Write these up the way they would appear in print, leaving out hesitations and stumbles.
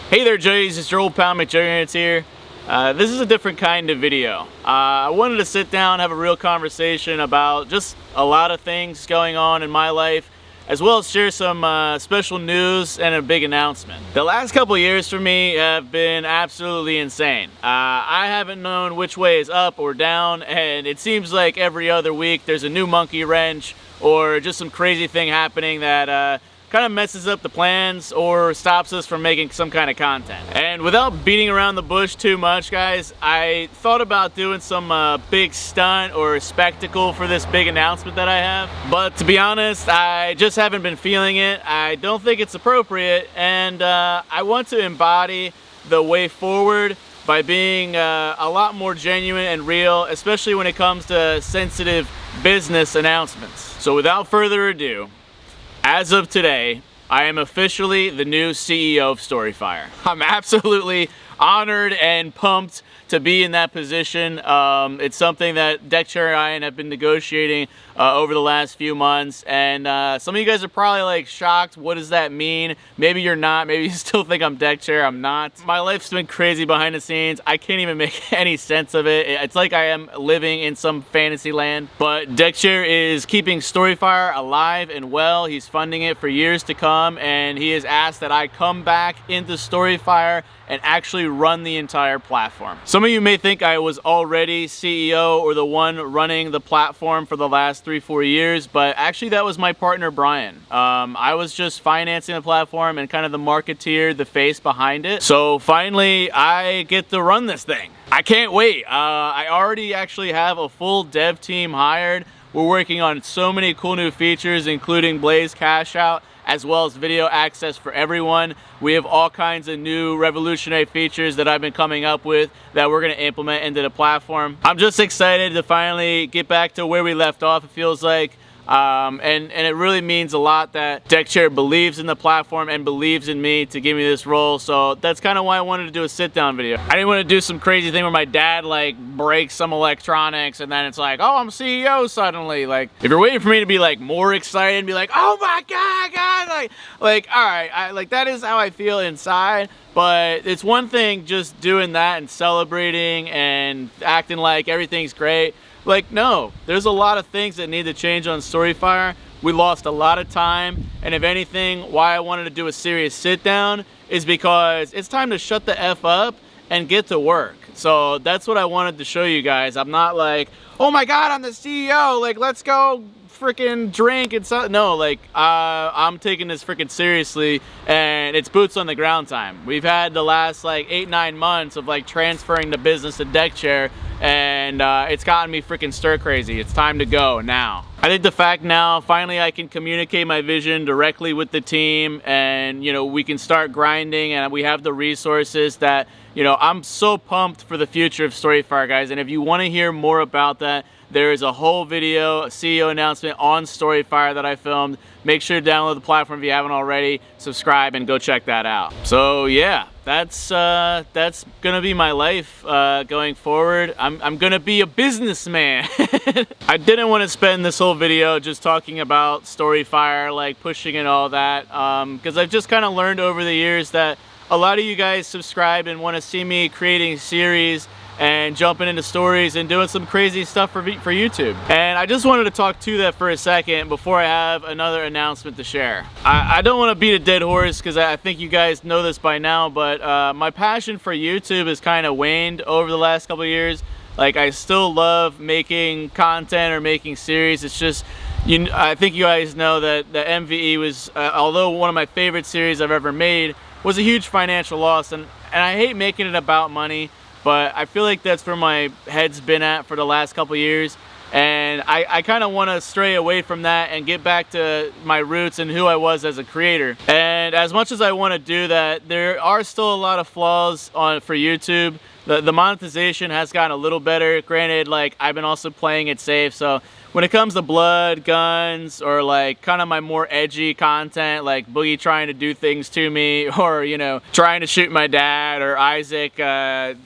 Hey there, Jays, it's your old pal McJuggerNuggets here. This is a different kind of video. I wanted to sit down, have a real conversation about just a lot of things going on in my life, as well as share some special news and a big announcement. The last couple of years for me have been absolutely insane. I haven't known which way is up or down, and it seems like every other week there's a new monkey wrench or just some crazy thing happening that kind of messes up the plans or stops us from making some kind of content. And without beating around the bush too much, guys, I thought about doing some big stunt or spectacle for this big announcement that I have. But to be honest, I just haven't been feeling it. I don't think it's appropriate, and I want to embody the way forward by being a lot more genuine and real, especially when it comes to sensitive business announcements. So without further ado, as of today, I am officially the new CEO of StoryFire. I'm absolutely honored and pumped to be in that position. It's something that Deck Chair and I have been negotiating over the last few months, and some of you guys are probably like shocked. What does that mean? Maybe you're not. Maybe you still think I'm Deck Chair. I'm not. My life's been crazy behind the scenes. I can't even make any sense of it. It's like I am living in some fantasy land. But Deck Chair is keeping StoryFire alive and well. He's funding it for years to come, and he has asked that I come back into StoryFire and actually run the entire platform. Some of you may think I was already CEO or the one running the platform for the last 3-4 years, but actually that was my partner Brian. I was just financing the platform and kind of the marketeer, the face behind it. So finally I get to run this thing. I can't wait. I already actually have a full dev team hired. We're working on so many cool new features, including Blaze Cash Out, as well as video access for everyone. We have all kinds of new revolutionary features that I've been coming up with that we're gonna implement into the platform. I'm just excited to finally get back to where we left off, it feels like. And it really means a lot that Deck Chair believes in the platform and believes in me to give me this role. So that's kind of why I wanted to do a sit down video. I didn't want to do some crazy thing where my dad like breaks some electronics and then it's like, oh, I'm CEO suddenly. Like, if you're waiting for me to be like more excited and be like, oh my God, like all right, like that is how I feel inside. But it's one thing just doing that and celebrating and acting like everything's great. Like, no, there's a lot of things that need to change on StoryFire. We lost a lot of time, and if anything, why I wanted to do a serious sit down is because it's time to shut the F up and get to work. So that's what I wanted to show you guys. I'm not like, oh my God, I'm the CEO, like let's go freaking drink and so. No, like I'm taking this freaking seriously, and it's boots on the ground time. We've had the last like 8-9 months of like transferring the business to Deck Chair, and it's gotten me freaking stir crazy. It's time to go now. I think the fact now finally I can communicate my vision directly with the team, and you know, we can start grinding, and we have the resources that, you know, I'm so pumped for the future of StoryFire, guys. And if you want to hear more about that, there is a whole video, a CEO announcement on StoryFire that I filmed. Make sure to download the platform if you haven't already, subscribe, and go check that out. So yeah, that's gonna be my life going forward. I'm gonna be a businessman. I didn't want to spend this whole video just talking about StoryFire, like pushing and all that, because I've just kind of learned over the years that a lot of you guys subscribe and want to see me creating series and jumping into stories and doing some crazy stuff for YouTube. And I just wanted to talk to that for a second before I have another announcement to share. I don't want to beat a dead horse because I think you guys know this by now, but my passion for YouTube has kind of waned over the last couple of years. Like, I still love making content or making series. It's just, I think you guys know that the MVE was, although one of my favorite series I've ever made, was a huge financial loss, and I hate making it about money. But I feel like that's where my head's been at for the last couple years, and I kind of want to stray away from that and get back to my roots and who I was as a creator. And as much as I want to do that, there are still a lot of flaws for YouTube. The monetization has gotten a little better. Granted, like, I've been also playing it safe, so when it comes to blood, guns, or like kind of my more edgy content, like Boogie trying to do things to me, or, you know, trying to shoot my dad, or Isaac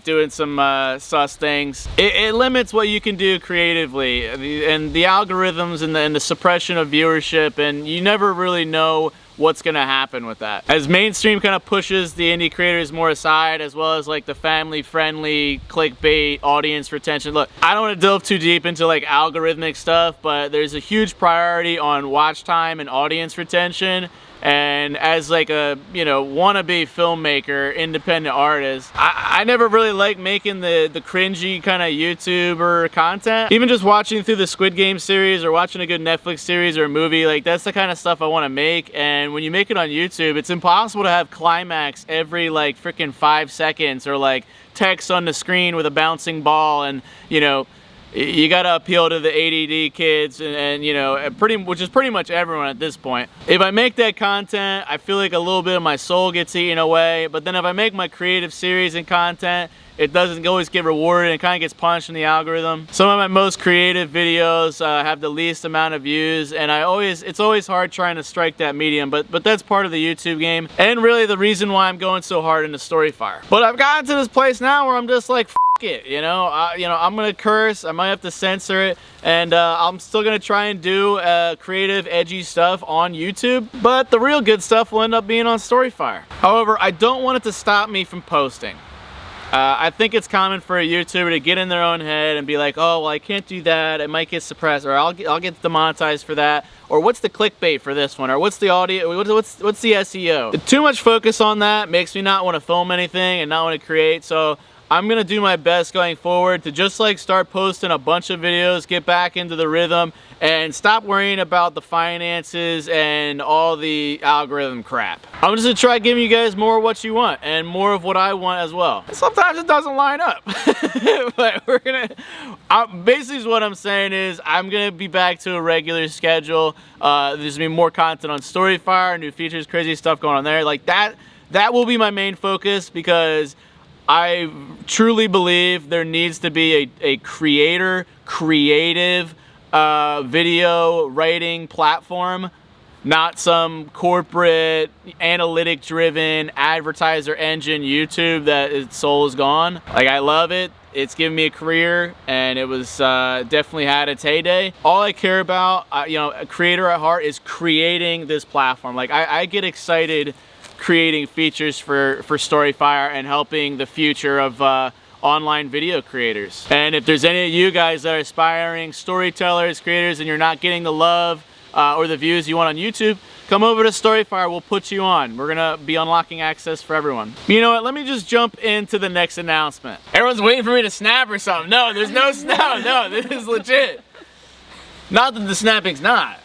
doing some sus things, it limits what you can do creatively, and the algorithms and the suppression of viewership, and you never really know what's gonna happen with that. As mainstream kind of pushes the indie creators more aside, as well as like the family-friendly clickbait audience retention. Look, I don't want to delve too deep into like algorithmic stuff, but there's a huge priority on watch time and audience retention. And as like a, you know, wannabe filmmaker, independent artist, I never really liked making the cringy kind of YouTuber content. Even just watching through the Squid Game series or watching a good Netflix series or a movie, like that's the kind of stuff I want to make. And when you make it on YouTube, it's impossible to have climax every like freaking 5 seconds or like text on the screen with a bouncing ball, and you know, you gotta appeal to the ADD kids and you know, which is pretty much everyone at this point. If I make that content, I feel like a little bit of my soul gets eaten away. But then if I make my creative series and content, it doesn't always get rewarded and kind of gets punched in the algorithm. Some of my most creative videos have the least amount of views, and it's always hard trying to strike that medium, but that's part of the YouTube game, and really the reason why I'm going so hard into StoryFire. But I've gotten to this place now where I'm just like, it, you know, I'm gonna curse, I might have to censor it, and I'm still gonna try and do creative, edgy stuff on YouTube, but the real good stuff will end up being on StoryFire. However, I don't want it to stop me from posting. I think it's common for a YouTuber to get in their own head and be like, oh, well, I can't do that, it might get suppressed, or I'll get demonetized for that, or what's the clickbait for this one, or what's the audio, what's the SEO? Too much focus on that makes me not want to film anything and not want to create, so I'm gonna do my best going forward to just like start posting a bunch of videos, get back into the rhythm, and stop worrying about the finances and all the algorithm crap. I'm just gonna try giving you guys more of what you want and more of what I want as well. Sometimes it doesn't line up, but we're gonna, basically what I'm saying is I'm gonna be back to a regular schedule. There's gonna be more content on StoryFire, new features, crazy stuff going on there. Like that will be my main focus, because I truly believe there needs to be a creative video writing platform, not some corporate analytic driven advertiser engine YouTube that its soul is gone. Like, I love it. It's given me a career, and it was definitely had its heyday. All I care about, you know, a creator at heart, is creating this platform. Like I get excited creating features for StoryFire and helping the future of online video creators. And if there's any of you guys that are aspiring storytellers, creators, and you're not getting the love or the views you want on YouTube, come over to StoryFire, we'll put you on. We're gonna be unlocking access for everyone. You know what, let me just jump into the next announcement. Everyone's waiting for me to snap or something. No, there's no snap, no, this is legit. Not that the snapping's not.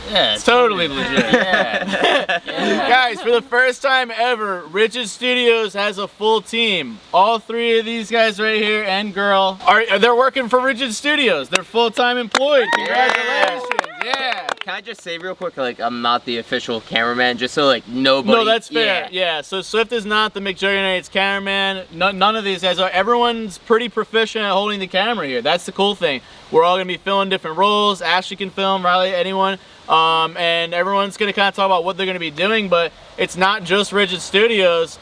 Yeah, it's totally legit. Yeah. Yeah. Guys, for the first time ever, RiDGiD STUDiOS has a full team. All three of these guys right here and girl they're working for RiDGiD STUDiOS. They're full-time employed. Congratulations. Yeah. Can I just say real quick, like, I'm not the official cameraman, just so like nobody. No, that's fair. Yeah. So Swift is not the McJuggerNuggets cameraman. None of these guys are. Everyone's pretty proficient at holding the camera here. That's the cool thing. We're all gonna be filming different roles. Ashley can film, Riley, anyone. And everyone's gonna kind of talk about what they're gonna be doing, but it's not just RiDGiD STUDiOS.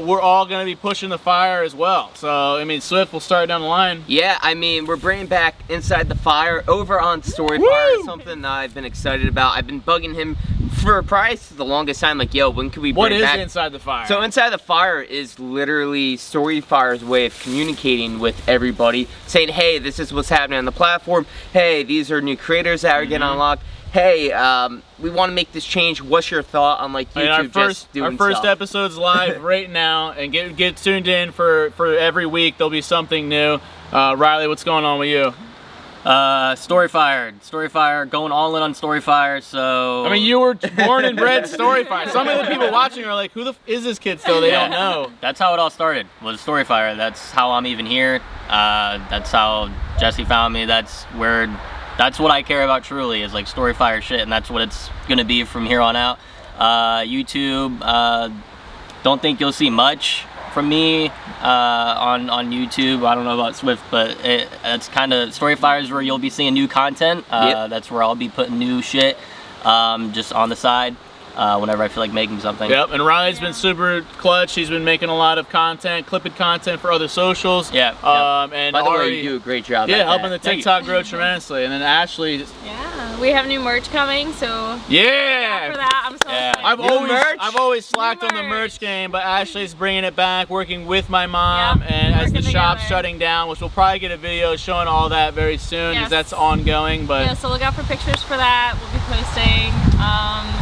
We're all gonna be pushing the fire as well. So, I mean, Swift will start down the line. Yeah, I mean, we're bringing back Inside the Fire over on StoryFire. Something that I've been excited about. I've been bugging him for probably the longest time, like, yo, when can we bring back? What is Inside the Fire? So Inside the Fire is literally StoryFire's way of communicating with everybody, saying, hey, this is what's happening on the platform. Hey, these are new creators that are getting unlocked. Hey, we want to make this change. What's your thought on like YouTube just doing Our first episode's live right now, and get tuned in for every week. There'll be something new. Riley, what's going on with you? StoryFire, going all in on StoryFire. So I mean, you were born and bred StoryFire. Some of the people watching are like, who the f is this kid still? They don't know. That's how it all started, was StoryFire. That's how I'm even here. That's how Jesse found me. That's what I care about truly, is like StoryFire shit, and that's what it's gonna be from here on out. YouTube, don't think you'll see much from me on YouTube. I don't know about Swift, but it's kind of, StoryFire is where you'll be seeing new content. That's where I'll be putting new shit just on the side. Whenever I feel like making something. Yep, and Riley's been super clutch. He's been making a lot of content, clipping content for other socials. Yeah. And by the way, you do a great job. Yeah, helping the TikTok grow tremendously. And then Ashley. Yeah, We have new merch coming, so yeah. for that, I'm so excited. I've always slacked on the merch game, but Ashley's bringing it back, working with my mom, and as the shop's shutting down, which we'll probably get a video showing all that very soon, because that's ongoing. But yeah, so look out for pictures for that. We'll be posting,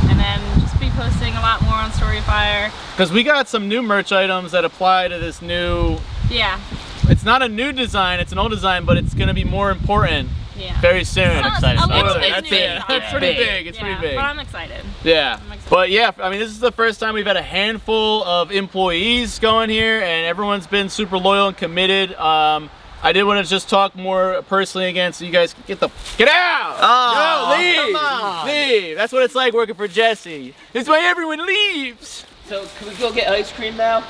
and then just be posting a lot more on StoryFire. Because we got some new merch items that apply to this new. Yeah. It's not a new design; it's an old design, but it's going to be more important. Yeah. Very soon. I'm excited about it. That's pretty big. It's pretty big. But I'm excited. Yeah. But yeah, I mean, this is the first time we've had a handful of employees going here, and everyone's been super loyal and committed. I did want to just talk more personally again, so you guys can get out! Oh, no, leave! come on. Leave! That's what it's like working for Jesse. It's why everyone leaves! So, can we go get ice cream now?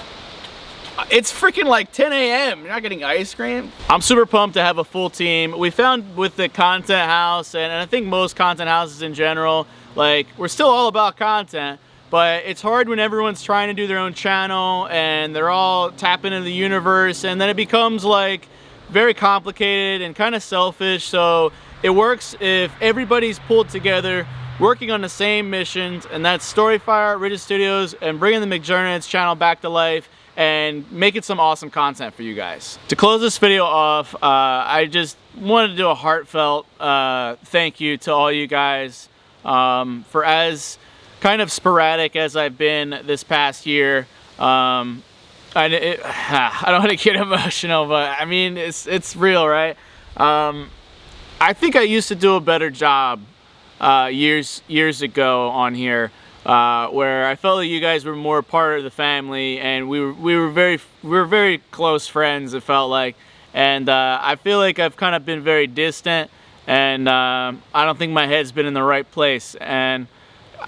It's freaking like 10 a.m. You're not getting ice cream? I'm super pumped to have a full team. We found with the content house, and I think most content houses in general, like, we're still all about content, but it's hard when everyone's trying to do their own channel and they're all tapping into the universe, and then it becomes like very complicated and kind of selfish. So it works if everybody's pulled together, working on the same missions, and that's StoryFire, RiDGiD STUDiOS, and bringing the McJuggerNuggets channel back to life and making some awesome content for you guys. To close this video off, I just wanted to do a heartfelt thank you to all you guys for as kind of sporadic as I've been this past year. I don't want to get emotional, but I mean, it's real, right? I think I used to do a better job years ago on here, where I felt like you guys were more part of the family, and we were very close friends, it felt like. And I feel like I've kind of been very distant, and I don't think my head's been in the right place. And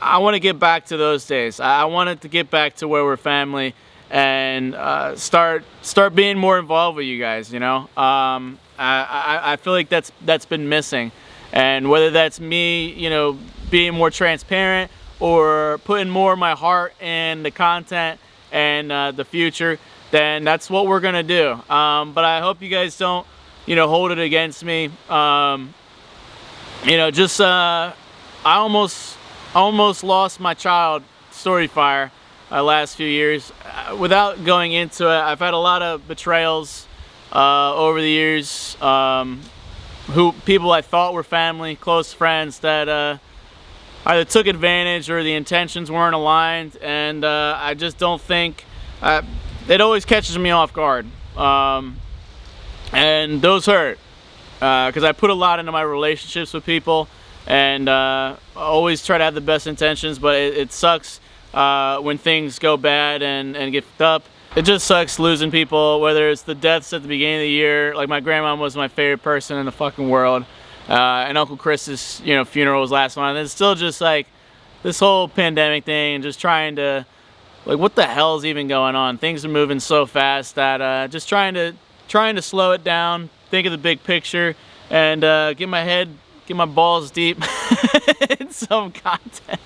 I want to get back to those days. I wanted to get back to where we're family and start being more involved with you guys, you know. I feel like that's been missing, and whether that's me, you know, being more transparent or putting more of my heart in the content and the future, then that's what we're gonna do. But I hope you guys don't, you know, hold it against me. You know, just I almost lost my child, StoryFire, last few years. Without going into it, I've had a lot of betrayals over the years. People I thought were family, close friends, that either took advantage or the intentions weren't aligned, and I just don't think it always catches me off guard, and those hurt because I put a lot into my relationships with people, and I always try to have the best intentions, but it sucks when things go bad and get fucked up. It just sucks losing people, whether it's the deaths at the beginning of the year. Like, my grandma was my favorite person in the fucking world, and Uncle Chris's, you know, funeral was last month. And it's still just like this whole pandemic thing, and just trying to, like, what the hell is even going on? Things are moving so fast that just trying to slow it down, think of the big picture, and get my balls deep in some content.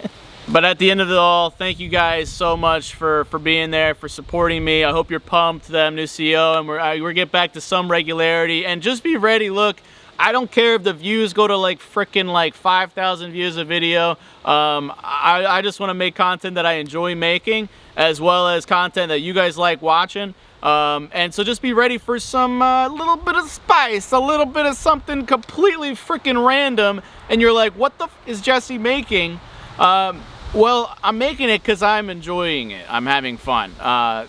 But at the end of it all, thank you guys so much for being there, for supporting me. I hope you're pumped that I'm new CEO, and we're get back to some regularity. And just be ready. Look, I don't care if the views go to like freaking like 5,000 views a video. I just want to make content that I enjoy making, as well as content that you guys like watching. And so just be ready for some little bit of spice, a little bit of something completely freaking random, and you're like, what the f is Jesse making? Well, I'm making it because I'm enjoying it. I'm having fun.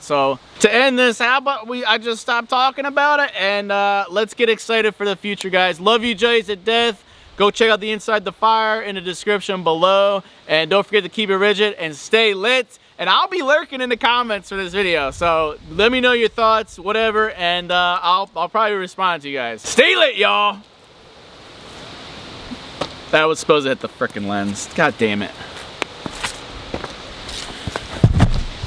So to end this, how about I just stop talking about it, and let's get excited for the future, guys. Love you, Jays at death. Go check out the Inside the Fire in the description below, and don't forget to keep it rigid and stay lit. And I'll be lurking in the comments for this video, so let me know your thoughts, whatever, and I'll probably respond to you guys. Stay lit, y'all. That was supposed to hit the frickin' lens. God damn it.